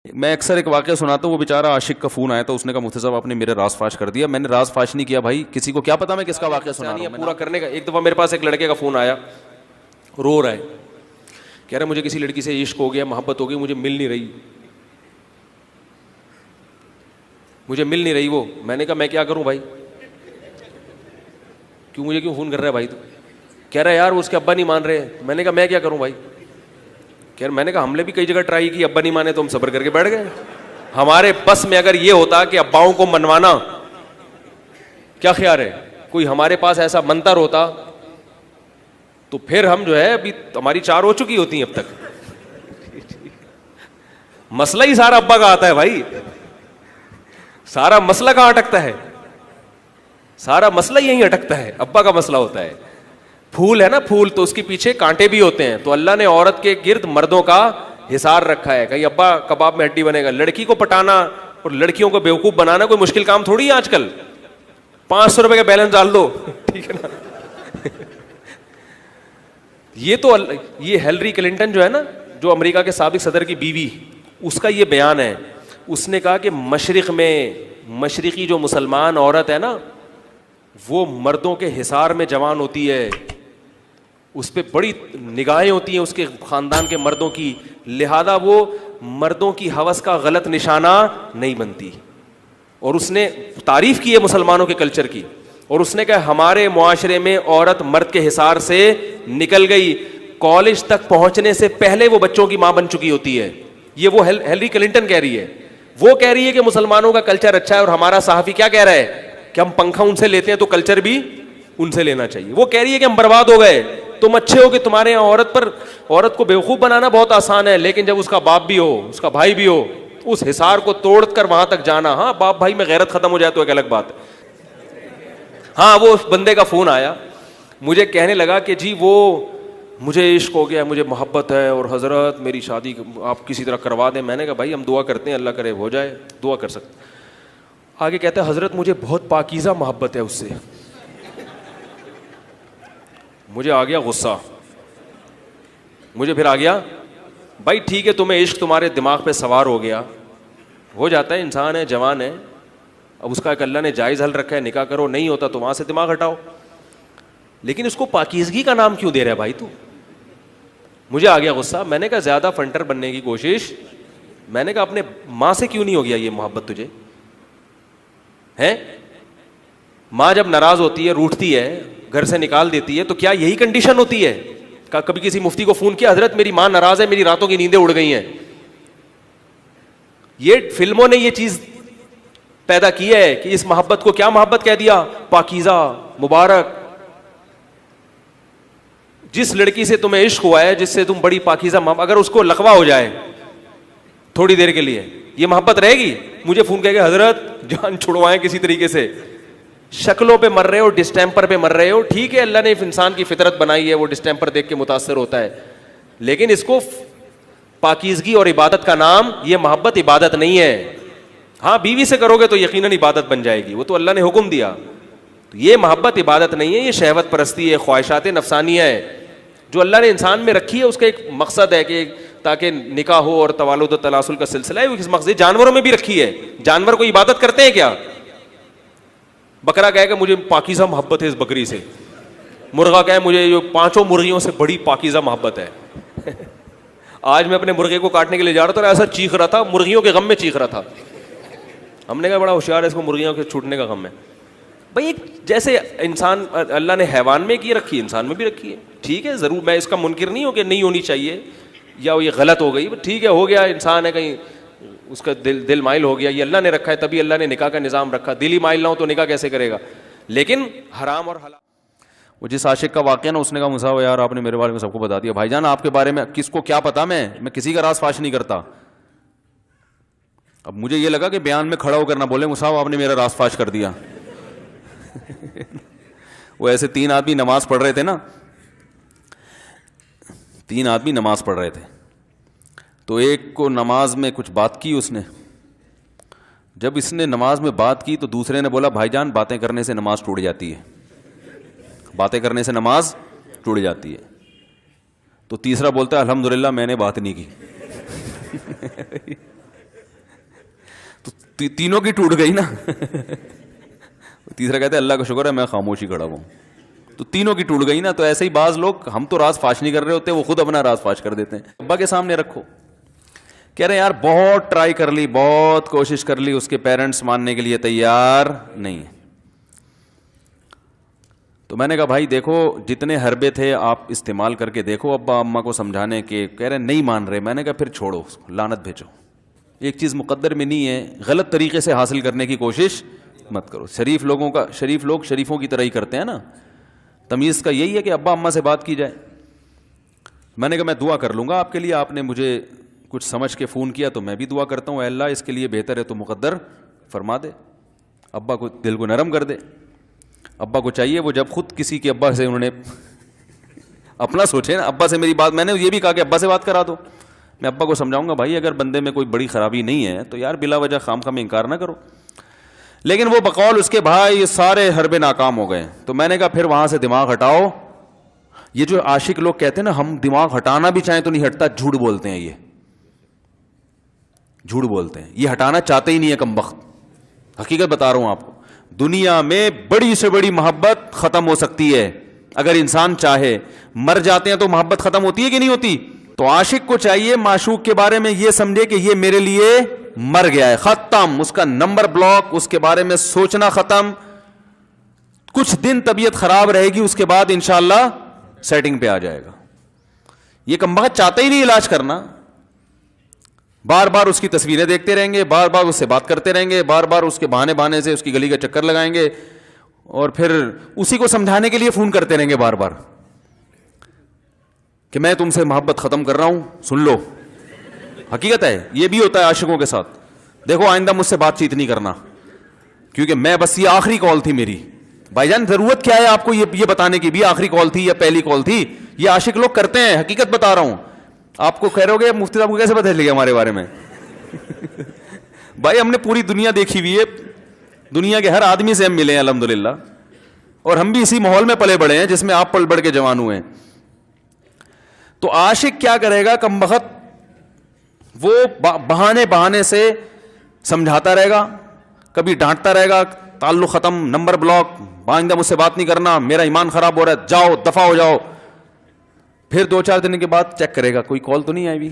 میں اکثر ایک واقعہ سناتا ہوں, وہ بیچارہ عاشق کا فون آیا تو اس نے کہا مفتی صاحب آپ نے میرے راز فاش کر دیا. میں نے راز فاش نہیں کیا بھائی, کسی کو کیا پتا میں کس کا واقعہ سنا رہا ہوں. پورا کرنے کا. ایک دفعہ میرے پاس ایک لڑکے کا فون آیا, رو رہا ہے, کہہ رہا ہے مجھے کسی لڑکی سے عشق ہو گیا, محبت ہو گئی, مجھے مل نہیں رہی, مجھے مل نہیں رہی وہ. میں نے کہا میں کیا کروں بھائی, مجھے کیوں فون کر رہا ہے بھائی تو؟ کہہ رہا ہے یار اس کے ابا نہیں مان رہے. میں نے کہا میں کیا کروں بھائی. میں نے کہا ہم نے بھی کئی جگہ ٹرائی کی, ابا نہیں مانے تو ہم صبر کر کے بیٹھ گئے. ہمارے بس میں اگر یہ ہوتا کہ اباؤں کو منوانا, کیا خیال ہے, کوئی ہمارے پاس ایسا منتر ہوتا تو پھر ہم جو ہے ابھی ہماری 4 ہو چکی ہوتی ہیں اب تک. مسئلہ ہی سارا ابا کا آتا ہے بھائی, سارا مسئلہ کہاں اٹکتا ہے, سارا مسئلہ یہیں اٹکتا ہے, ابا کا مسئلہ ہوتا ہے. پھول ہے نا پھول, تو اس کے پیچھے کانٹے بھی ہوتے ہیں, تو اللہ نے عورت کے گرد مردوں کا حصار رکھا ہے. کہیں ابا کباب میں ہڈی بنے گا. لڑکی کو پٹانا اور لڑکیوں کو بیوقوف بنانا کوئی مشکل کام تھوڑی ہے آج کل. 500 روپے کا بیلنس ڈال دو, ٹھیک ہے نا. یہ ہیلری کلنٹن جو ہے نا, جو امریکہ کے سابق صدر کی بیوی, اس کا یہ بیان ہے. اس نے کہا کہ مشرق میں مشرقی جو مسلمان عورت ہے نا, وہ مردوں کے حصار میں جوان ہوتی ہے, اس پہ بڑی نگاہیں ہوتی ہیں اس کے خاندان کے مردوں کی, لہذا وہ مردوں کی ہوس کا غلط نشانہ نہیں بنتی. اور اس نے تعریف کی ہے مسلمانوں کے کلچر کی, اور اس نے کہا ہمارے معاشرے میں عورت مرد کے حصار سے نکل گئی, کالج تک پہنچنے سے پہلے وہ بچوں کی ماں بن چکی ہوتی ہے. یہ وہ ہیلری کلنٹن کہہ رہی ہے. وہ کہہ رہی ہے کہ مسلمانوں کا کلچر اچھا ہے, اور ہمارا صحافی کیا کہہ رہا ہے کہ ہم پنکھا ان سے لیتے ہیں تو کلچر بھی ان سے لینا چاہیے. وہ کہہ رہی ہے کہ ہم برباد ہو گئے, تم اچھے ہو کہ تمہارے یہاں عورت کو بیوقوف بنانا بہت آسان ہے, لیکن جب اس کا باپ بھی ہو, اس کا بھائی بھی ہو, اس حصار کو توڑ کر وہاں تک جانا, ہاں باپ بھائی میں غیرت ختم ہو جائے تو ایک الگ بات ہے. ہاں وہ اس بندے کا فون آیا, مجھے کہنے لگا کہ جی وہ مجھے عشق ہو گیا, مجھے محبت ہے, اور حضرت میری شادی آپ کسی طرح کروا دیں. میں نے کہا بھائی ہم دعا کرتے ہیں, اللہ کرے ہو جائے, دعا کر سکتے. آگے کہتا ہے حضرت مجھے بہت پاکیزہ محبت ہے اس سے. مجھے آ گیا غصہ, مجھے پھر آ گیا بھائی ٹھیک ہے تمہیں عشق تمہارے دماغ پہ سوار ہو گیا, ہو جاتا ہے, انسان ہے, جوان ہے, اب اس کا ایک اللہ نے جائز حل رکھا ہے, نکاح کرو, نہیں ہوتا تو وہاں سے دماغ ہٹاؤ. لیکن اس کو پاکیزگی کا نام کیوں دے رہا ہے بھائی تو؟ مجھے آ گیا غصہ. میں نے کہا زیادہ فنٹر بننے کی کوشش, میں نے کہا اپنے ماں سے کیوں نہیں ہو گیا یہ محبت تجھے ہے؟ ماں جب ناراض ہوتی ہے, روٹھتی ہے, گھر سے نکال دیتی ہے, تو کیا یہی کنڈیشن ہوتی ہے؟ کبھی کسی مفتی کو فون کیا, حضرت میری ماں ناراض ہے, میری راتوں کی نیندیں اڑ گئی ہیں. یہ فلموں نے یہ چیز پیدا کی ہے کہ اس محبت کو کیا محبت کہہ دیا, پاکیزہ, مبارک. جس لڑکی سے تمہیں عشق ہوا ہے, جس سے تم بڑی پاکیزہ محبت, اگر اس کو لقوہ ہو جائے تھوڑی دیر کے لیے, یہ محبت رہے گی؟ مجھے فون کہے گا حضرت جان چھڑوائیں کسی طریقے سے. شکلوں پہ مر رہے ہو, ڈسٹیمپر پہ مر رہے ہو, ٹھیک ہے اللہ نے انسان کی فطرت بنائی ہے, وہ ڈسٹیمپر دیکھ کے متاثر ہوتا ہے, لیکن اس کو پاکیزگی اور عبادت کا نام, یہ محبت عبادت نہیں ہے. ہاں بیوی سے کرو گے تو یقیناً عبادت بن جائے گی, وہ تو اللہ نے حکم دیا. تو یہ محبت عبادت نہیں ہے, یہ شہوت پرستی ہے, خواہشات نفسانیہ ہے جو اللہ نے انسان میں رکھی ہے. اس کا ایک مقصد ہے کہ تاکہ نکاح ہو اور توالد و تناسل کا سلسلہ ہے, وہ کس مقصد. جانوروں میں بھی رکھی ہے. جانور کو عبادت کرتے ہیں کیا؟ بکرا کہے کہ مجھے پاکیزہ محبت ہے اس بکری سے, مرغا کہے مجھے جو 5 مرغیوں سے بڑی پاکیزہ محبت ہے. آج میں اپنے مرغے کو کاٹنے کے لیے جا رہا تھا, ایسا چیخ رہا تھا, مرغیوں کے غم میں چیخ رہا تھا. ہم نے کہا بڑا ہوشیار ہے, اس کو مرغیوں کے چھوٹنے کا غم ہے. بھائی جیسے انسان اللہ نے حیوان میں کی رکھی ہے, انسان میں بھی رکھی ہے, ٹھیک ہے ضرور, میں اس کا منکر نہیں ہوں کہ نہیں ہونی چاہیے یا یہ غلط ہو گئی, ٹھیک ہے ہو گیا, انسان ہے, کہیں اس کا دل مائل ہو گیا, یہ اللہ نے رکھا ہے, تبھی اللہ نے نکاح کا نظام رکھا. دل ہی مائل نہ ہو تو نکاح کیسے کرے گا؟ لیکن حرام اور حلال. وہ جس عاشق کا واقعہ نا, اس نے کہا مصعب یار آپ نے میرے بارے میں سب کو بتا دیا. بھائی جان آپ کے بارے میں کس کو کیا پتا, میں کسی کا راز فاش نہیں کرتا. اب مجھے یہ لگا کہ بیان میں کھڑا ہو کر نہ بولے مصعب آپ نے میرا راز فاش کر دیا. وہ ایسے 3 آدمی نماز پڑھ رہے تھے نا, 3 آدمی نماز پڑھ رہے تھے, تو ایک کو نماز میں کچھ بات کی اس نے. جب اس نے نماز میں بات کی تو دوسرے نے بولا بھائی جان باتیں کرنے سے نماز ٹوٹ جاتی ہے, باتیں کرنے سے نماز ٹوٹ جاتی ہے. تو تیسرا بولتا ہے الحمدللہ میں نے بات نہیں کی. تینوں کی ٹوٹ گئی نا. تیسرا کہتے ہیں اللہ کا شکر ہے میں خاموشی کھڑا ہوں. تو تینوں کی ٹوٹ گئی نا. تو ایسے ہی بعض لوگ, ہم تو راز فاش نہیں کر رہے ہوتے, وہ خود اپنا راز فاش کر دیتے ہیں. ابا کے سامنے رکھو, کہہ رہے ہیں یار بہت ٹرائی کر لی, بہت کوشش کر لی, اس کے پیرنٹس ماننے کے لیے تیار نہیں ہے. تو میں نے کہا بھائی دیکھو جتنے حربے تھے آپ استعمال کر کے دیکھو ابا اماں کو سمجھانے کے. کہہ رہے نہیں مان رہے. میں نے کہا پھر چھوڑو, لعنت بھیجو. ایک چیز مقدر میں نہیں ہے, غلط طریقے سے حاصل کرنے کی کوشش مت کرو. شریف لوگ شریفوں کی طرح ہی کرتے ہیں نا. تمیز کا یہی ہے کہ ابا اماں سے بات کی جائے. میں نے کہا میں دعا کر لوں گا آپ کے لیے, آپ نے مجھے کچھ سمجھ کے فون کیا تو میں بھی دعا کرتا ہوں, اے اللہ اس کے لیے بہتر ہے تو مقدر فرما دے, ابا کو دل کو نرم کر دے. ابا کو چاہیے وہ جب خود کسی کے ابا سے انہوں نے اپنا سوچے نا, ابا سے میری بات, میں نے یہ بھی کہا کہ ابا سے بات کرا دو. میں ابا کو سمجھاؤں گا بھائی اگر بندے میں کوئی بڑی خرابی نہیں ہے تو یار بلا وجہ خام خام انکار نہ کرو. لیکن وہ بقول اس کے بھائی یہ سارے حربے ناکام ہو گئے. تو میں نے کہا پھر وہاں سے دماغ ہٹاؤ. یہ جو عاشق لوگ کہتے ہیں نا ہم دماغ ہٹانا بھی چاہیں تو نہیں ہٹتا, جھوٹ بولتے ہیں. یہ جھوٹ بولتے ہیں, یہ ہٹانا چاہتے ہی نہیں ہے کمبخت. حقیقت بتا رہا ہوں آپ کو, دنیا میں بڑی سے بڑی محبت ختم ہو سکتی ہے اگر انسان چاہے. مر جاتے ہیں تو محبت ختم ہوتی ہے کہ نہیں ہوتی؟ تو عاشق کو چاہیے معشوق کے بارے میں یہ سمجھے کہ یہ میرے لیے مر گیا ہے, ختم, اس کا نمبر بلاک, اس کے بارے میں سوچنا ختم. کچھ دن طبیعت خراب رہے گی, اس کے بعد انشاءاللہ سیٹنگ پہ آ جائے گا. یہ کمبخت چاہتا ہی نہیں علاج کرنا, بار بار اس کی تصویریں دیکھتے رہیں گے, بار بار اس سے بات کرتے رہیں گے, بار بار اس کے بہانے سے اس کی گلی کا چکر لگائیں گے, اور پھر اسی کو سمجھانے کے لیے فون کرتے رہیں گے بار بار کہ میں تم سے محبت ختم کر رہا ہوں, سن لو. حقیقت ہے یہ بھی ہوتا ہے عاشقوں کے ساتھ. دیکھو آئندہ مجھ سے بات چیت نہیں کرنا کیونکہ میں بس یہ آخری کال تھی میری. بھائی جان ضرورت کیا ہے آپ کو یہ بتانے کی بھی آخری کال تھی یا پہلی کال تھی؟ یہ عاشق لوگ کرتے ہیں, حقیقت بتا رہا ہوں. آپ کو کہہ رہے ہو گے مفتی صاحب کو کیسے پتہ چل گیا ہمارے بارے میں؟ بھائی ہم نے پوری دنیا دیکھی ہوئی ہے, دنیا کے ہر آدمی سے ہم ملے ہیں الحمدللہ, اور ہم بھی اسی ماحول میں پلے بڑے ہیں جس میں آپ پل بڑھ کے جوان ہوئے ہیں. تو عاشق کیا کرے گا کمبخت, وہ بہانے سے سمجھاتا رہے گا, کبھی ڈانٹتا رہے گا, تعلق ختم, نمبر بلاک, آئندہ مجھ سے بات نہیں کرنا, میرا ایمان خراب ہو رہا ہے, جاؤ دفع ہو جاؤ. پھر 2-4 دن کے بعد چیک کرے گا کوئی کال تو نہیں آئی بھی,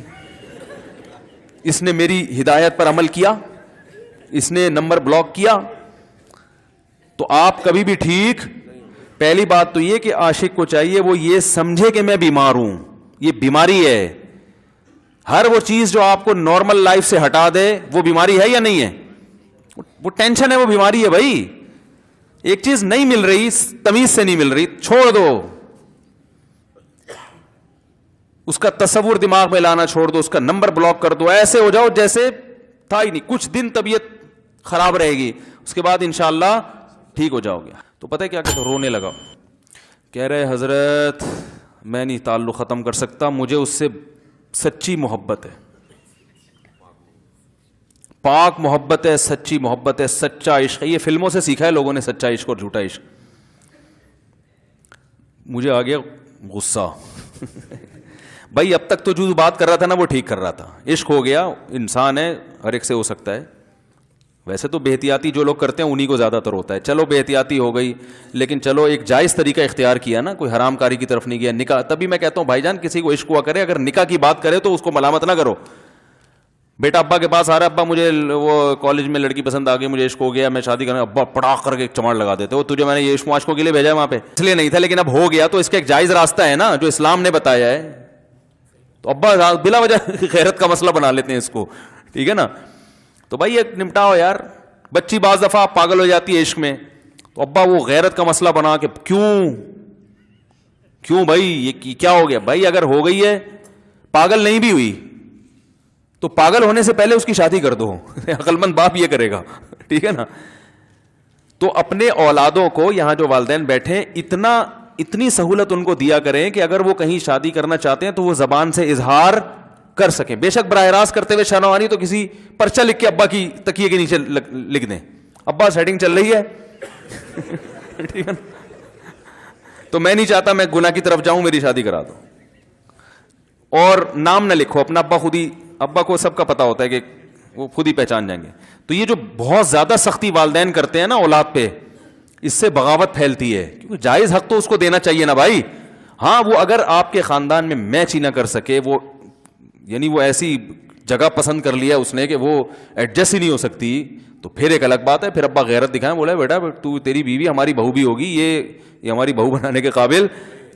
اس نے میری ہدایت پر عمل کیا, اس نے نمبر بلاک کیا. تو آپ کبھی بھی ٹھیک. پہلی بات تو یہ کہ عاشق کو چاہیے وہ یہ سمجھے کہ میں بیمار ہوں, یہ بیماری ہے. ہر وہ چیز جو آپ کو نارمل لائف سے ہٹا دے وہ بیماری ہے یا نہیں ہے؟ وہ ٹینشن ہے, وہ بیماری ہے بھائی. ایک چیز نہیں مل رہی, تمیز سے نہیں مل رہی, چھوڑ دو. اس کا تصور دماغ میں لانا چھوڑ دو, اس کا نمبر بلاک کر دو, ایسے ہو جاؤ جیسے تھا ہی نہیں. کچھ دن طبیعت خراب رہے گی, اس کے بعد انشاءاللہ ٹھیک ہو جاؤ گے. تو پتہ ہے کیا کہتے, رونے لگا. کہہ رہے حضرت میں نہیں تعلق ختم کر سکتا, مجھے اس سے سچی محبت ہے, پاک محبت ہے, سچی محبت ہے, سچا عشق ہے. یہ فلموں سے سیکھا ہے لوگوں نے, سچا عشق اور جھوٹا عشق. مجھے آ گیا غصہ. بھائی اب تک تو جو بات کر رہا تھا نا وہ ٹھیک کر رہا تھا, عشق ہو گیا, انسان ہے, ہر ایک سے ہو سکتا ہے. ویسے تو بے احتیاطی جو لوگ کرتے ہیں انہی کو زیادہ تر ہوتا ہے. چلو بے احتیاطی ہو گئی, لیکن چلو ایک جائز طریقہ اختیار کیا نا, کوئی حرام کاری کی طرف نہیں گیا. نکاح, تبھی میں کہتا ہوں بھائی جان کسی کو عشق ہوا کرے, اگر نکاح کی بات کرے تو اس کو ملامت نہ کرو. بیٹا ابا کے پاس آ رہا ہے, ابا مجھے وہ کالج میں لڑکی پسند آ گئی, مجھے عشق ہو گیا, میں شادی کرنا. ابا پڑاخ کر کے ایک چماڑ لگا دیتے, وہ تجھے میں نے یہ عشق معاشقوں کے لیے بھیجا ہے وہاں پہ, اس لیے نہیں تھا, لیکن اب ہو گیا تو اس کا ایک جائز راستہ ہے نا جو اسلام نے بتایا ہے. تو ابا بلا وجہ غیرت کا مسئلہ بنا لیتے ہیں اس کو, ٹھیک ہے نا. تو بھائی ایک نمٹاؤ یار. بچی بعض دفعہ پاگل ہو جاتی ہے عشق میں, تو ابا وہ غیرت کا مسئلہ بنا کے کیوں بھائی یہ کیا ہو گیا؟ بھائی اگر ہو گئی ہے, پاگل نہیں بھی ہوئی تو پاگل ہونے سے پہلے اس کی شادی کر دو. عقل مند باپ یہ کرے گا, ٹھیک ہے نا. تو اپنے اولادوں کو, یہاں جو والدین بیٹھے, اتنی سہولت ان کو دیا کریں کہ اگر وہ کہیں شادی کرنا چاہتے ہیں تو وہ زبان سے اظہار کر سکیں. بے شک براہ راست کرتے ہوئے شرم تو کسی پرچہ لکھ کے ابا کی تکیے کے نیچے لکھ دیں, ابا سیٹنگ چل رہی ہے. ٹھیک ہے نا. تو میں نہیں چاہتا میں گناہ کی طرف جاؤں, میری شادی کرا دو. اور نام نہ لکھو اپنا, ابا خود ہی, ابا کو سب کا پتا ہوتا ہے کہ وہ خود ہی پہچان جائیں گے. تو یہ جو بہت زیادہ سختی والدین کرتے ہیں نا اولاد پہ, اس سے بغاوت پھیلتی ہے, کیونکہ جائز حق تو اس کو دینا چاہیے نا بھائی. ہاں وہ اگر آپ کے خاندان میں میچ ہی نہ کر سکے, وہ یعنی وہ ایسی جگہ پسند کر لیا اس نے کہ وہ ایڈجسٹ ہی نہیں ہو سکتی, تو پھر ایک الگ بات ہے. پھر ابا غیرت دکھائیں, بولا بیٹا تو تیری بیوی ہماری بہو بھی ہوگی, یہ ہماری بہو بنانے کے قابل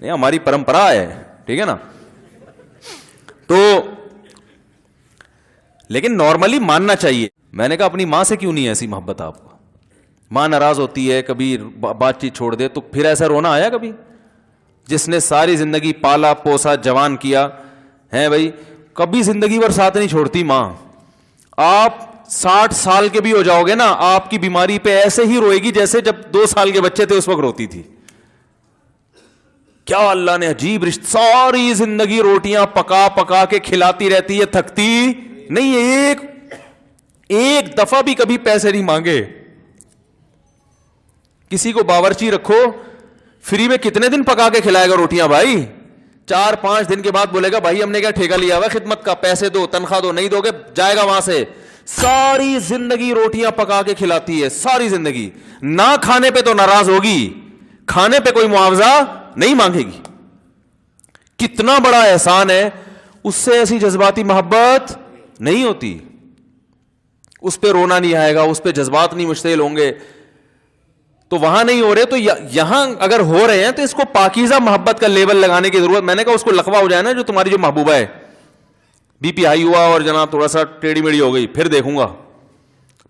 نہیں, ہماری پرمپرا ہے, ٹھیک ہے نا. تو لیکن نارملی ماننا چاہیے. میں نے کہا اپنی ماں سے کیوں نہیں ایسی محبت آپ کو؟ ماں ناراض ہوتی ہے, کبھی بات چیت چھوڑ دے, تو پھر ایسا رونا آیا کبھی؟ جس نے ساری زندگی پالا پوسا جوان کیا ہے بھائی, کبھی زندگی بھر ساتھ نہیں چھوڑتی ماں. آپ 60 سال کے بھی ہو جاؤ گے نا, آپ کی بیماری پہ ایسے ہی روئے گی جیسے جب 2 سال کے بچے تھے اس وقت روتی تھی. کیا اللہ نے عجیب رشتہ, ساری زندگی روٹیاں پکا پکا کے کھلاتی رہتی ہے, تھکتی نہیں, ایک دفعہ بھی کبھی پیسے نہیں مانگے. کسی کو باورچی رکھو, فری میں کتنے دن پکا کے کھلائے گا روٹیاں بھائی؟ 4-5 دن کے بعد بولے گا بھائی ہم نے کیا ٹھیکہ لیا ہوا خدمت کا, پیسے دو, تنخواہ دو, نہیں دو گے جائے گا وہاں سے. ساری زندگی روٹیاں پکا کے کھلاتی ہے, ساری زندگی. نہ کھانے پہ تو ناراض ہوگی, کھانے پہ کوئی معاوضہ نہیں مانگے گی. کتنا بڑا احسان ہے, اس سے ایسی جذباتی محبت نہیں ہوتی. اس پہ رونا نہیں آئے گا, اس پہ جذبات نہیں مشتعل ہوں گے. تو وہاں نہیں ہو رہے, تو یہاں اگر ہو رہے ہیں تو اس کو پاکیزہ محبت کا لیبل لگانے کی ضرورت. میں نے کہا اس کو لقبہ ہو جائے نا, جو تمہاری جو محبوبہ ہے, بی پی ہائی ہوا اور جناب تھوڑا سا ٹیڑھی میڑھی ہو گئی, پھر دیکھوں گا,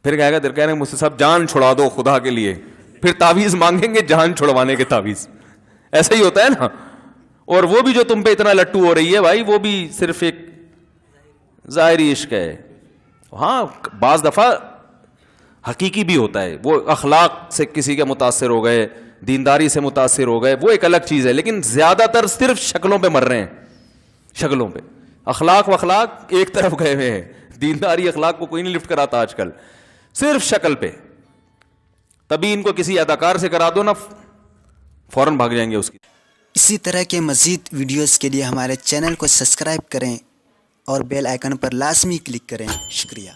پھر کہے گا دل کہہ رہے مجھ سے صاحب جان چھڑا دو خدا کے لیے, پھر تعویذ مانگیں گے جان چھڑوانے کے تعویذ. ایسا ہی ہوتا ہے نا. اور وہ بھی جو تم پہ اتنا لٹو ہو رہی ہے بھائی, وہ بھی صرف ایک ظاہری عشق ہے. ہاں بعض دفعہ حقیقی بھی ہوتا ہے, وہ اخلاق سے کسی کے متاثر ہو گئے, دینداری سے متاثر ہو گئے, وہ ایک الگ چیز ہے. لیکن زیادہ تر صرف شکلوں پہ مر رہے ہیں, شکلوں پہ. اخلاق وخلاق ایک طرف گئے ہوئے ہیں, دینداری اخلاق کو کوئی نہیں لفٹ کراتا آج کل, صرف شکل پہ. تبھی ان کو کسی اداکار سے کرا دو نا, فوراً بھاگ جائیں گے اس کی. اسی طرح کے مزید ویڈیوز کے لیے ہمارے چینل کو سبسکرائب کریں اور بیل آئیکن پر لازمی کلک کریں. شکریہ.